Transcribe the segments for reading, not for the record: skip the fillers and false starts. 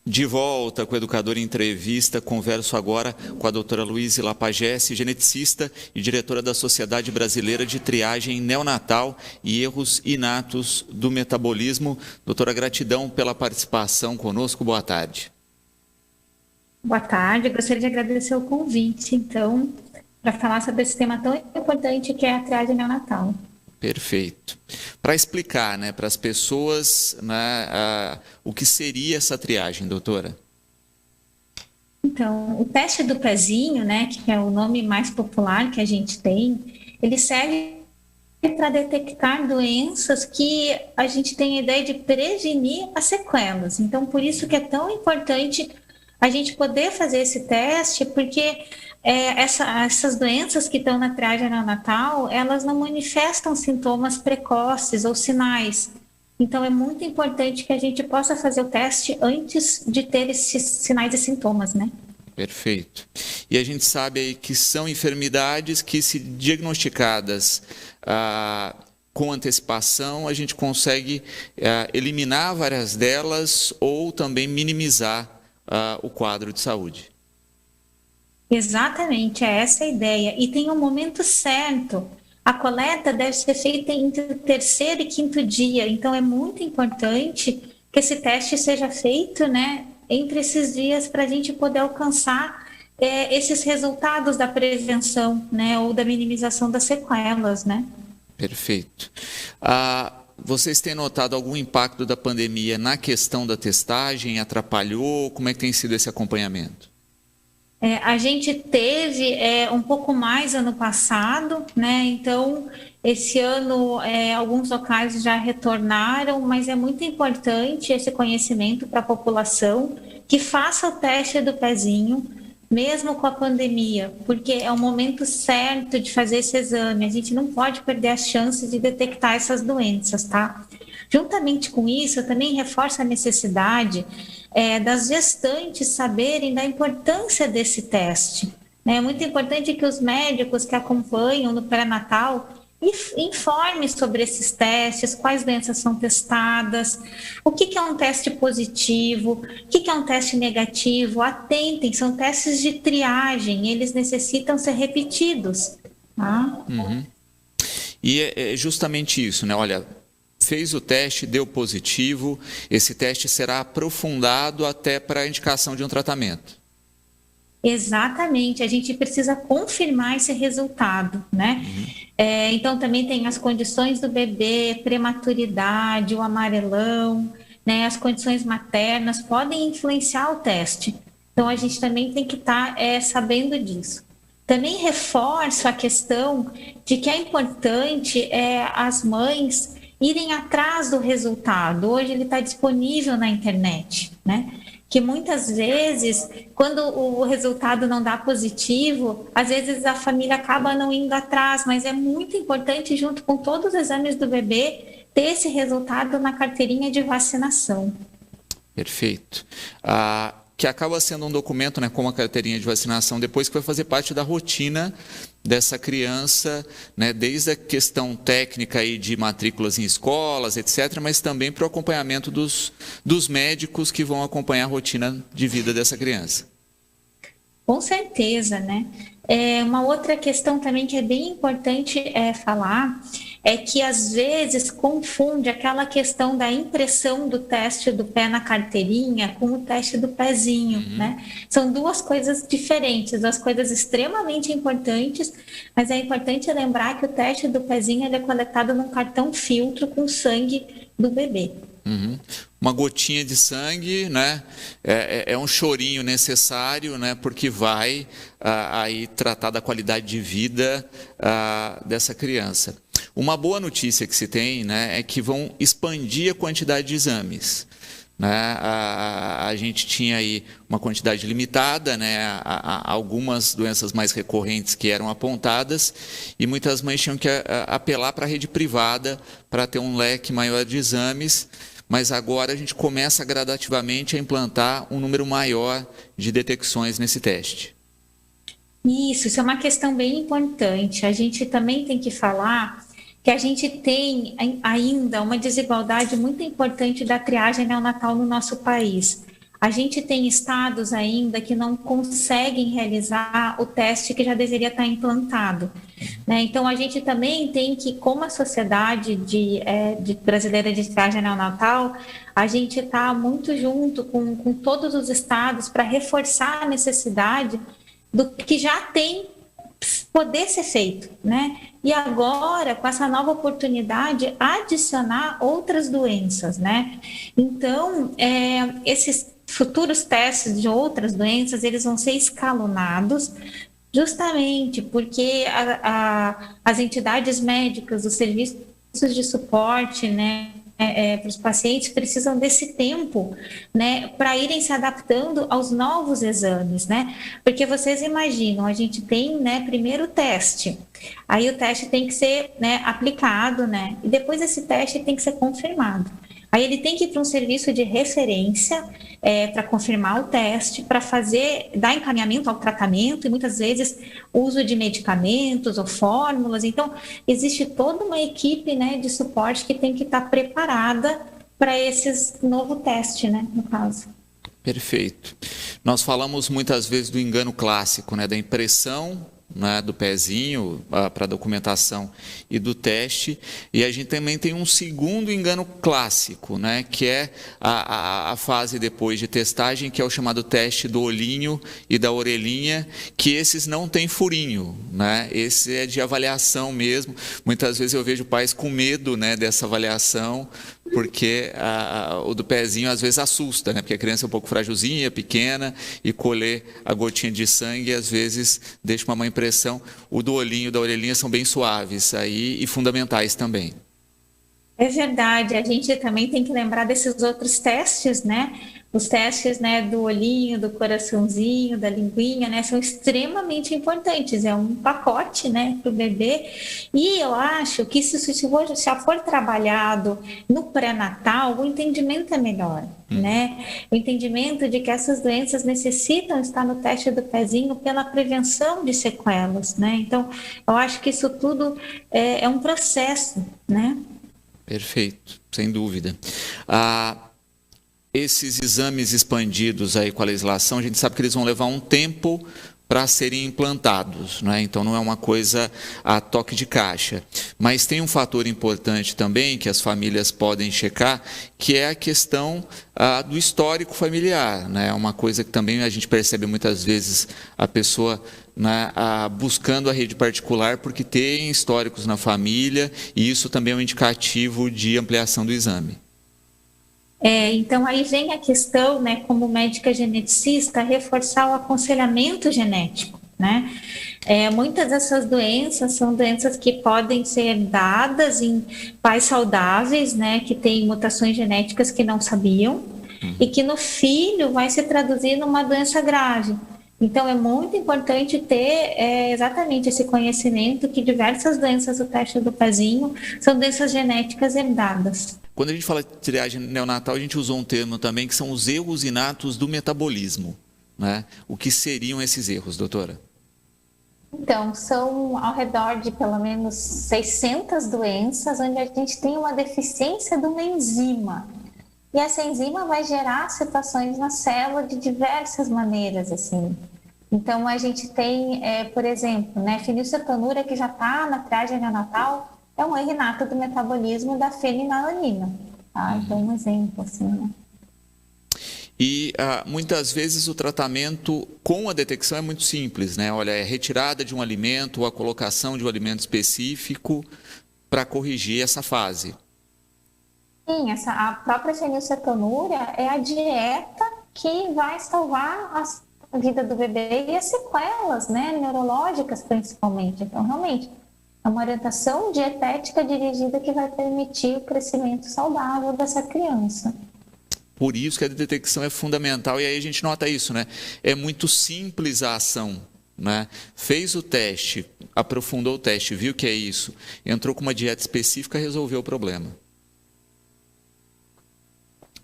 De volta com o Educador em Entrevista, converso agora com a doutora Luíse Lapagesse, geneticista e diretora da Sociedade Brasileira de Triagem Neonatal e Erros Inatos do Metabolismo. Doutora, gratidão pela participação conosco, boa tarde. Boa tarde, eu gostaria de agradecer o convite, então, para falar sobre esse tema tão importante que é a triagem neonatal. Perfeito. Para explicar, para as pessoas, o que seria essa triagem, doutora? Então, o teste do pezinho, que é o nome mais popular que a gente tem, ele serve para detectar doenças que a gente tem a ideia de prevenir as sequelas. Então, por isso que é tão importante a gente poder fazer esse teste, porque essas doenças que estão na triagem neonatal, elas não manifestam sintomas precoces ou sinais. Então, é muito importante que a gente possa fazer o teste antes de ter esses sinais e sintomas, Perfeito. E a gente sabe aí que são enfermidades que, se diagnosticadas com antecipação, a gente consegue eliminar várias delas ou também minimizar o quadro de saúde. Exatamente, é essa a ideia. E tem um momento certo. A coleta deve ser feita entre o terceiro e quinto dia. Então, é muito importante que esse teste seja feito, entre esses dias para a gente poder alcançar esses resultados da prevenção, ou da minimização das sequelas, Perfeito. Vocês têm notado algum impacto da pandemia na questão da testagem? Atrapalhou? Como é que tem sido esse acompanhamento? A gente teve um pouco mais ano passado, então esse ano alguns locais já retornaram, mas é muito importante esse conhecimento para a população que faça o teste do pezinho, mesmo com a pandemia, porque é o momento certo de fazer esse exame, a gente não pode perder a chance de detectar essas doenças, tá? Juntamente com isso, eu também reforço a necessidade das gestantes saberem da importância desse teste. É muito importante que os médicos que acompanham no pré-natal informem sobre esses testes, quais doenças são testadas, o que é um teste positivo, o que é um teste negativo. Atentem, são testes de triagem, eles necessitam ser repetidos. Tá? Uhum. E é justamente isso, Olha, fez o teste, deu positivo, esse teste será aprofundado até para a indicação de um tratamento. Exatamente, a gente precisa confirmar esse resultado, Então, também tem as condições do bebê, prematuridade, o amarelão, as condições maternas podem influenciar o teste. Então, a gente também tem que estar sabendo disso. Também reforço a questão de que é importante as mães irem atrás do resultado. Hoje ele está disponível na internet, que muitas vezes, quando o resultado não dá positivo, às vezes a família acaba não indo atrás, mas é muito importante, junto com todos os exames do bebê, ter esse resultado na carteirinha de vacinação. Perfeito. Que acaba sendo um documento, como a carteirinha de vacinação, depois que vai fazer parte da rotina dessa criança, desde a questão técnica aí de matrículas em escolas, etc., mas também para o acompanhamento dos médicos que vão acompanhar a rotina de vida dessa criança. Com certeza, Uma outra questão também que é bem importante falar é que às vezes confunde aquela questão da impressão do teste do pé na carteirinha com o teste do pezinho, São duas coisas diferentes, duas coisas extremamente importantes, mas é importante lembrar que o teste do pezinho ele é coletado num cartão filtro com sangue do bebê. Uhum. Uma gotinha de sangue, é um chorinho necessário, porque vai aí tratar da qualidade de vida dessa criança. Uma boa notícia que se tem, é que vão expandir a quantidade de exames. A gente tinha aí uma quantidade limitada, algumas doenças mais recorrentes que eram apontadas e muitas mães tinham que apelar para a rede privada para ter um leque maior de exames, mas agora a gente começa gradativamente a implantar um número maior de detecções nesse teste. Isso é uma questão bem importante. A gente também tem que falar que a gente tem ainda uma desigualdade muito importante da triagem neonatal no nosso país. A gente tem estados ainda que não conseguem realizar o teste que já deveria estar implantado, né? Então, a gente também tem que, como a sociedade de brasileira de triagem neonatal, a gente está muito junto com todos os estados para reforçar a necessidade do que já tem poder ser feito, né? E agora, com essa nova oportunidade, adicionar outras doenças, né? Então, esses futuros testes de outras doenças, eles vão ser escalonados, justamente porque as entidades médicas, os serviços de suporte, né, para os pacientes precisam desse tempo, né, para irem se adaptando aos novos exames, né? Porque vocês imaginam, a gente tem, né, primeiro o teste, aí o teste tem que ser, né, aplicado, né, e depois esse teste tem que ser confirmado. Aí ele tem que ir para um serviço de referência para confirmar o teste, para dar encaminhamento ao tratamento e muitas vezes uso de medicamentos ou fórmulas. Então, existe toda uma equipe, né, de suporte que tem que estar preparada para esse novo teste, né, no caso. Perfeito. Nós falamos muitas vezes do engano clássico, né, da impressão, né, do pezinho para documentação e do teste, e a gente também tem um segundo engano clássico, né, que é a fase depois de testagem, que é o chamado teste do olhinho e da orelhinha, que esses não têm furinho, né, esse é de avaliação mesmo. Muitas vezes eu vejo pais com medo, né, dessa avaliação, porque o do pezinho às vezes assusta, né? Porque a criança é um pouco frágilzinha, pequena, e colher a gotinha de sangue às vezes deixa uma má impressão. O do olhinho e da orelhinha são bem suaves aí e fundamentais também. É verdade, a gente também tem que lembrar desses outros testes, né? Os testes, né, do olhinho, do coraçãozinho, da linguinha, né, são extremamente importantes. É um pacote, né, para o bebê. E eu acho que se já for trabalhado no pré-natal, o entendimento é melhor, né? O entendimento de que essas doenças necessitam estar no teste do pezinho pela prevenção de sequelas, né? Então, eu acho que isso tudo é um processo, né? Perfeito, sem dúvida. Esses exames expandidos aí com a legislação, a gente sabe que eles vão levar um tempo para serem implantados, né? Então não é uma coisa a toque de caixa. Mas tem um fator importante também que as famílias podem checar, que é a questão do histórico familiar, né? Uma coisa que também a gente percebe muitas vezes a pessoa, né, buscando a rede particular porque tem históricos na família, e isso também é um indicativo de ampliação do exame. Então, aí vem a questão, né, como médica geneticista, reforçar o aconselhamento genético, né? Muitas dessas doenças são doenças que podem ser dadas em pais saudáveis, né, que têm mutações genéticas que não sabiam, e que no filho vai se traduzir numa doença grave. Então, é muito importante ter exatamente esse conhecimento que diversas doenças do teste do pezinho são doenças genéticas herdadas. Quando a gente fala de triagem neonatal, a gente usou um termo também que são os erros inatos do metabolismo, né? O que seriam esses erros, doutora? Então, são ao redor de pelo menos 600 doenças onde a gente tem uma deficiência de uma enzima. E essa enzima vai gerar situações na célula de diversas maneiras, assim. Então, a gente tem, por exemplo, né, fenilcetonúria, que já está na triagem neonatal, é um erro inato do metabolismo da fenilalanina. Tá? Então, um exemplo, assim, né? E muitas vezes o tratamento com a detecção é muito simples, né? Olha, é retirada de um alimento ou a colocação de um alimento específico para corrigir essa fase. Sim, a própria fenilcetonúria é a dieta que vai salvar a vida do bebê e as sequelas, né, neurológicas principalmente. Então, realmente, é uma orientação dietética dirigida que vai permitir o crescimento saudável dessa criança. Por isso que a detecção é fundamental, e aí a gente nota isso, né? É muito simples a ação, né? Fez o teste, aprofundou o teste, viu que é isso, entrou com uma dieta específica, resolveu o problema.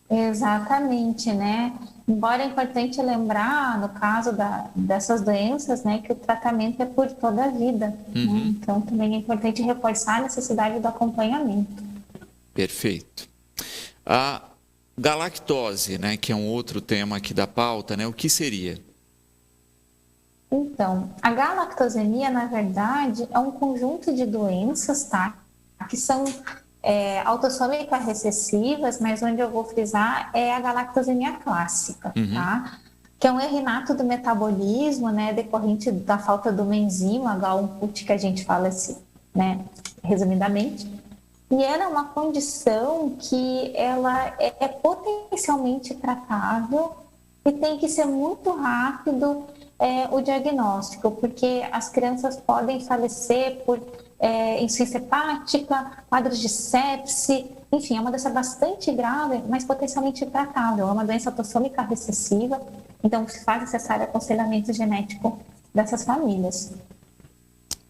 Exatamente, né? Embora é importante lembrar, no caso dessas doenças, né, que o tratamento é por toda a vida. Né? Então, também é importante reforçar a necessidade do acompanhamento. Perfeito. galactose, né, que é um outro tema aqui da pauta, né, o que seria? Então, a galactosemia, na verdade, é um conjunto de doenças, tá? Que são autossômicas recessivas, mas onde eu vou frisar é a galactosemia clássica, tá? Que é um erro inato do metabolismo, né, decorrente da falta de uma enzima H1-CUT, que a gente fala assim, né, resumidamente. E ela é uma condição que ela é potencialmente tratável e tem que ser muito rápido o diagnóstico, porque as crianças podem falecer por insuficiência hepática, quadros de sepse, enfim, é uma doença bastante grave, mas potencialmente tratável. É uma doença autossômica recessiva, então se faz necessário aconselhamento genético dessas famílias.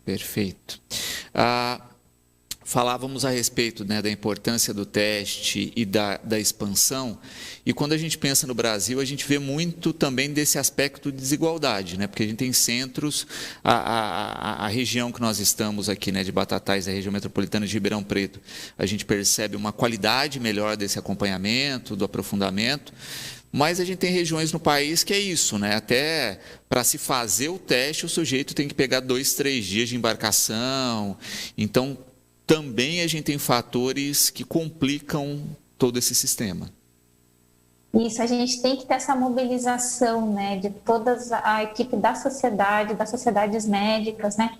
Perfeito. Falávamos a respeito, né, da importância do teste e da expansão, e quando a gente pensa no Brasil, a gente vê muito também desse aspecto de desigualdade, né, porque a gente tem centros, a região que nós estamos aqui, né, de Batatais, a região metropolitana de Ribeirão Preto, a gente percebe uma qualidade melhor desse acompanhamento, do aprofundamento, mas a gente tem regiões no país que é isso, né? Até para se fazer o teste, o sujeito tem que pegar 2, 3 dias de embarcação, então também a gente tem fatores que complicam todo esse sistema. Isso, a gente tem que ter essa mobilização, né, de toda a equipe da sociedade, das sociedades médicas, né,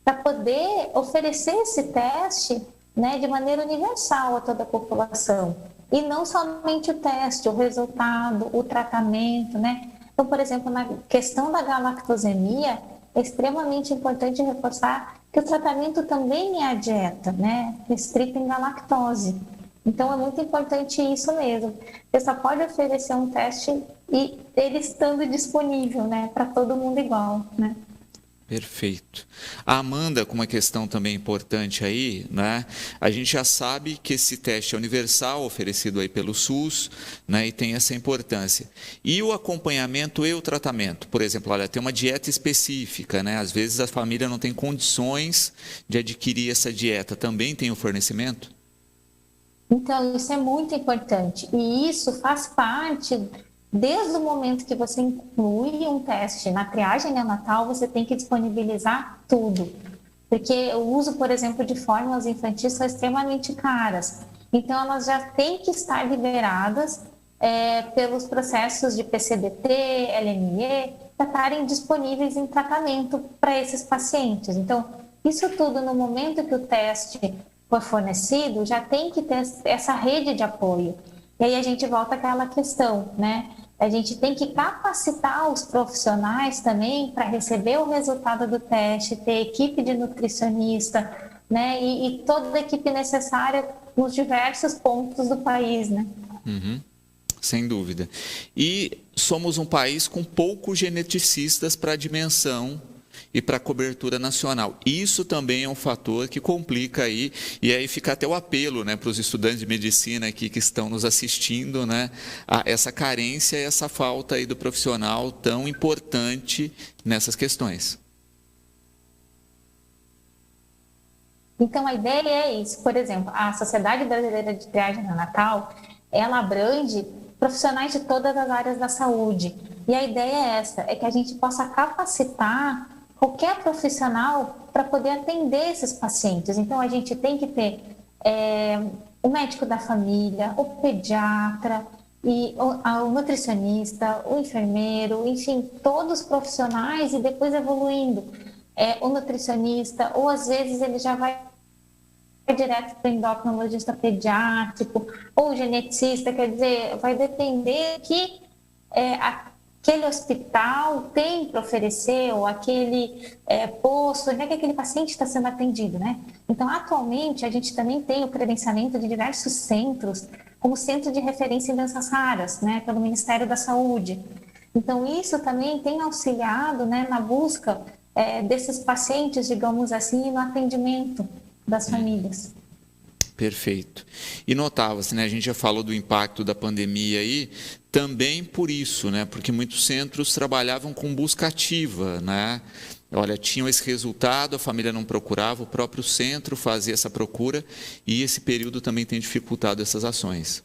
para poder oferecer esse teste, né, de maneira universal a toda a população. E não somente o teste, o resultado, o tratamento, né. Então, por exemplo, na questão da galactosemia, é extremamente importante reforçar que o tratamento também é a dieta, né, restrita em galactose. Então, é muito importante isso mesmo. Você só pode oferecer um teste e ele estando disponível, né, para todo mundo igual, né. Perfeito. A Amanda, com uma questão também importante aí, né? A gente já sabe que esse teste é universal, oferecido aí pelo SUS, né? E tem essa importância. E o acompanhamento e o tratamento? Por exemplo, olha, tem uma dieta específica, né? Às vezes a família não tem condições de adquirir essa dieta. Também tem o fornecimento? Então, isso é muito importante. E isso faz parte... Desde o momento que você inclui um teste na triagem neonatal, você tem que disponibilizar tudo. Porque o uso, por exemplo, de fórmulas infantis são extremamente caras. Então, elas já têm que estar liberadas pelos processos de PCDT, LME, para estarem disponíveis em tratamento para esses pacientes. Então, isso tudo, no momento que o teste for fornecido, já tem que ter essa rede de apoio. E aí a gente volta àquela questão, né? A gente tem que capacitar os profissionais também para receber o resultado do teste, ter equipe de nutricionista, né? E toda a equipe necessária nos diversos pontos do país, né? Sem dúvida. E somos um país com poucos geneticistas para a dimensão e para a cobertura nacional. Isso também é um fator que complica aí, e aí fica até o apelo, né, para os estudantes de medicina aqui que estão nos assistindo, né, a essa carência e essa falta aí do profissional tão importante nessas questões. Então, a ideia é isso. Por exemplo, a Sociedade Brasileira de Triagem Neonatal, ela abrange profissionais de todas as áreas da saúde. E a ideia é essa, é que a gente possa capacitar qualquer profissional para poder atender esses pacientes. Então, a gente tem que ter o médico da família, o pediatra, e o nutricionista, o enfermeiro, enfim, todos os profissionais e depois evoluindo. O nutricionista, ou às vezes ele já vai direto para o endocrinologista pediátrico, ou o geneticista, quer dizer, vai depender que aquele hospital tem para oferecer, ou aquele posto, onde é que aquele paciente está sendo atendido, né? Então, atualmente, a gente também tem o credenciamento de diversos centros, como Centro de Referência em Doenças Raras, né, pelo Ministério da Saúde. Então, isso também tem auxiliado, né, na busca desses pacientes, digamos assim, no atendimento das famílias. Perfeito. E notava-se, né, a gente já falou do impacto da pandemia aí, também por isso, né, porque muitos centros trabalhavam com busca ativa, né? Olha, tinham esse resultado, a família não procurava, o próprio centro fazia essa procura, e esse período também tem dificultado essas ações.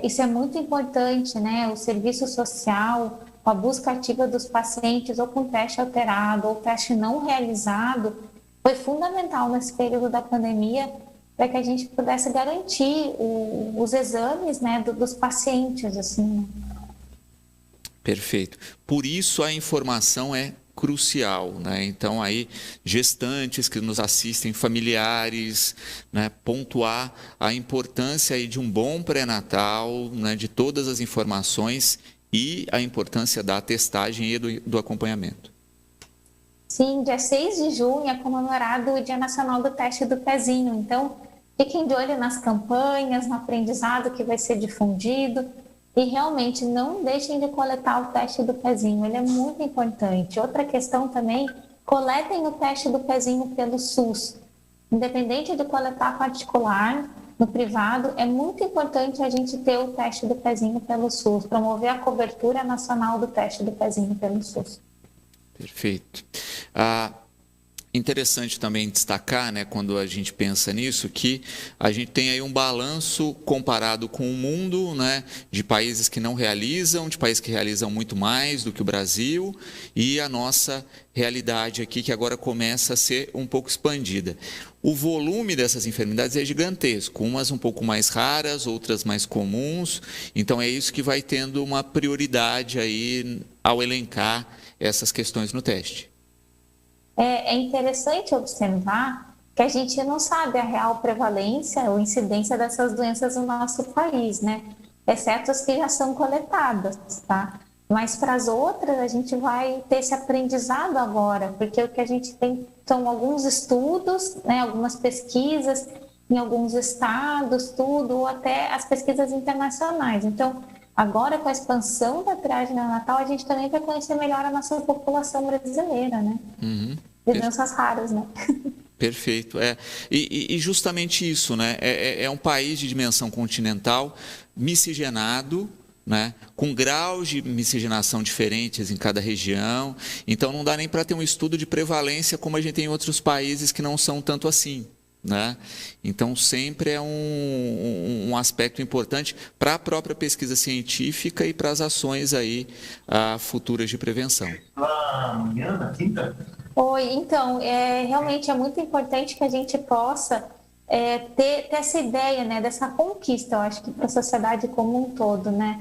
Isso é muito importante, né? O serviço social, com a busca ativa dos pacientes ou com teste alterado ou teste não realizado, foi fundamental nesse período da pandemia para que a gente pudesse garantir os exames, né, dos pacientes, assim. Perfeito. Por isso a informação é crucial, né? Então aí gestantes que nos assistem, familiares, né, pontuar a importância aí de um bom pré-natal, né, de todas as informações e a importância da testagem e do acompanhamento. Sim, dia 6 de junho é comemorado o Dia Nacional do Teste do Pezinho. Então, fiquem de olho nas campanhas, no aprendizado que vai ser difundido. E realmente não deixem de coletar o teste do pezinho, ele é muito importante. Outra questão também, coletem o teste do pezinho pelo SUS. Independente de coletar particular, no privado, é muito importante a gente ter o teste do pezinho pelo SUS, promover a cobertura nacional do teste do pezinho pelo SUS. Perfeito. Interessante também destacar, né, quando a gente pensa nisso, que a gente tem aí um balanço comparado com o mundo, né, de países que não realizam, de países que realizam muito mais do que o Brasil, e a nossa realidade aqui que agora começa a ser um pouco expandida. O volume dessas enfermidades é gigantesco, umas um pouco mais raras, outras mais comuns, então é isso que vai tendo uma prioridade aí ao elencar essas questões no teste. É interessante observar que a gente não sabe a real prevalência ou incidência dessas doenças no nosso país, né? Exceto as que já são coletadas, tá? Mas para as outras a gente vai ter esse aprendizado agora, porque o que a gente tem são alguns estudos, né? Algumas pesquisas em alguns estados, tudo, ou até as pesquisas internacionais. Então, agora com a expansão da triagem neonatal, a gente também vai conhecer melhor a nossa população brasileira, né? De doenças raras, né? Perfeito. E justamente isso, né? É um país de dimensão continental, miscigenado, né? Com graus de miscigenação diferentes em cada região. Então, não dá nem para ter um estudo de prevalência como a gente tem em outros países que não são tanto assim, né? Então, sempre é um aspecto importante para a própria pesquisa científica e para as ações aí, futuras de prevenção. Amanhã, na quinta? Oi, então, realmente é muito importante que a gente possa ter essa ideia, né, dessa conquista, eu acho que para a sociedade como um todo, né,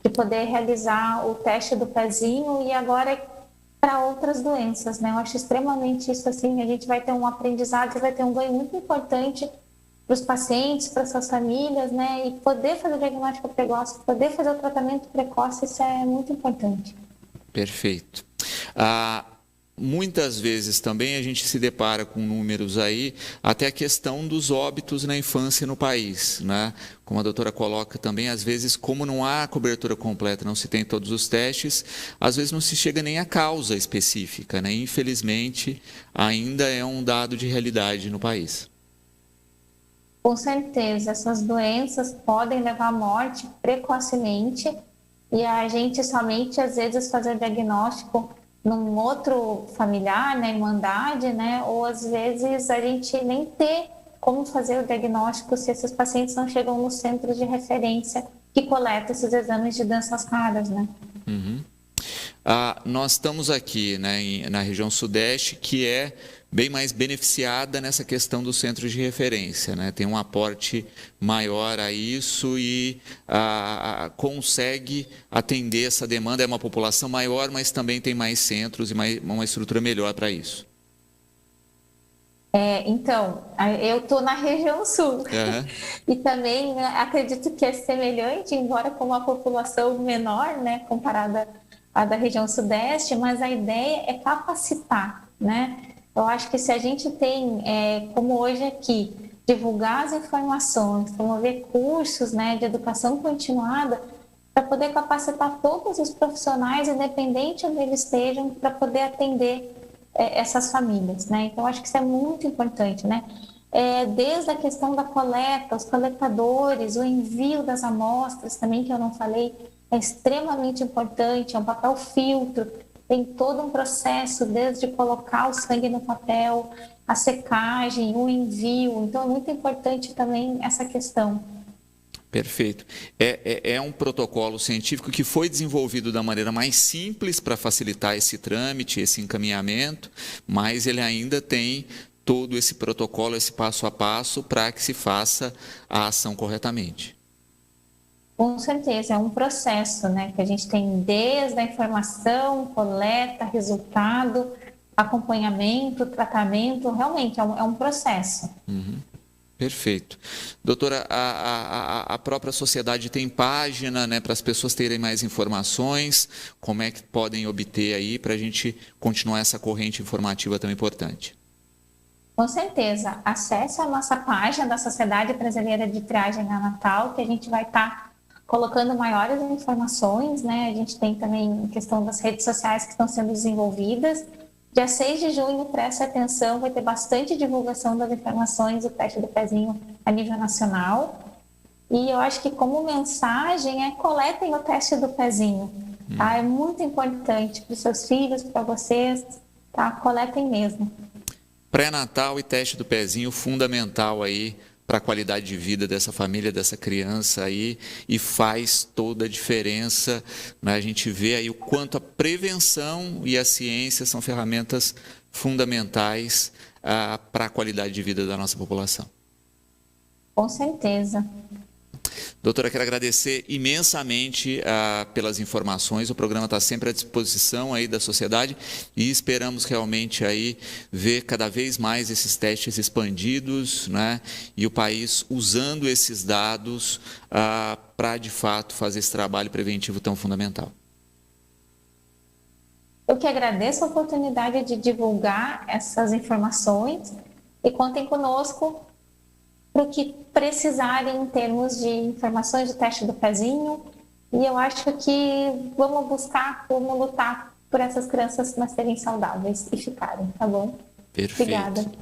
de poder realizar o teste do pezinho e agora para outras doenças, né, eu acho extremamente isso, assim, a gente vai ter um aprendizado, vai ter um ganho muito importante para os pacientes, para suas famílias, né, e poder fazer o diagnóstico precoce, poder fazer o tratamento precoce, isso é muito importante. Perfeito. Muitas vezes também a gente se depara com números aí, até a questão dos óbitos na infância no país, né? Como a doutora coloca também, às vezes, como não há cobertura completa, não se tem todos os testes, às vezes não se chega nem à causa específica, né? Infelizmente, ainda é um dado de realidade no país. Com certeza, essas doenças podem levar à morte precocemente e a gente somente, às vezes, fazer o diagnóstico num outro familiar, na irmandade, né? Ou às vezes a gente nem ter como fazer o diagnóstico se esses pacientes não chegam nos centros de referência que coletam esses exames de doenças raras, né? Nós estamos aqui, né, na região sudeste, que é bem mais beneficiada nessa questão dos centros de referência, né? Tem um aporte maior a isso e consegue atender essa demanda. É uma população maior, mas também tem mais centros e uma estrutura melhor para isso. Então, eu estou na região sul e também acredito que é semelhante, embora com uma população menor, né, comparada à da região sudeste, mas a ideia é capacitar, né? Eu acho que se a gente tem, como hoje aqui, divulgar as informações, promover cursos, né, de educação continuada, para poder capacitar todos os profissionais, independente onde eles estejam, para poder atender essas famílias, né? Então, acho que isso é muito importante, né? Desde a questão da coleta, os coletadores, o envio das amostras também, que eu não falei, é extremamente importante, é um papel filtro, tem todo um processo, desde colocar o sangue no papel, a secagem, o envio. Então, é muito importante também essa questão. Perfeito. É um protocolo científico que foi desenvolvido da maneira mais simples para facilitar esse trâmite, esse encaminhamento, mas ele ainda tem todo esse protocolo, esse passo a passo para que se faça a ação corretamente. Com certeza, é um processo, né, que a gente tem desde a informação, coleta, resultado, acompanhamento, tratamento, realmente é um processo. Uhum. Perfeito. Doutora, a própria sociedade tem página, né, para as pessoas terem mais informações, como é que podem obter aí para a gente continuar essa corrente informativa tão importante? Com certeza, acesse a nossa página da Sociedade Brasileira de Triagem Neonatal, que a gente vai estar colocando maiores informações, né? A gente tem também a questão das redes sociais que estão sendo desenvolvidas. Dia 6 de junho, preste atenção, vai ter bastante divulgação das informações do teste do pezinho a nível nacional. E eu acho que como mensagem coletem o teste do pezinho, tá? É muito importante para os seus filhos, para vocês, tá? Coletem mesmo. Pré-natal e teste do pezinho, fundamental aí para a qualidade de vida dessa família, dessa criança aí, e faz toda a diferença, né? A gente vê aí o quanto a prevenção e a ciência são ferramentas fundamentais para a qualidade de vida da nossa população. Com certeza. Doutora, quero agradecer imensamente pelas informações. O programa está sempre à disposição aí da sociedade e esperamos realmente aí ver cada vez mais esses testes expandidos, né? E o país usando esses dados para, de fato, fazer esse trabalho preventivo tão fundamental. Eu que agradeço a oportunidade de divulgar essas informações e contem conosco para o que precisarem em termos de informações de teste do pezinho. E eu acho que vamos lutar por essas crianças nascerem saudáveis e ficarem, tá bom? Perfeito. Obrigada.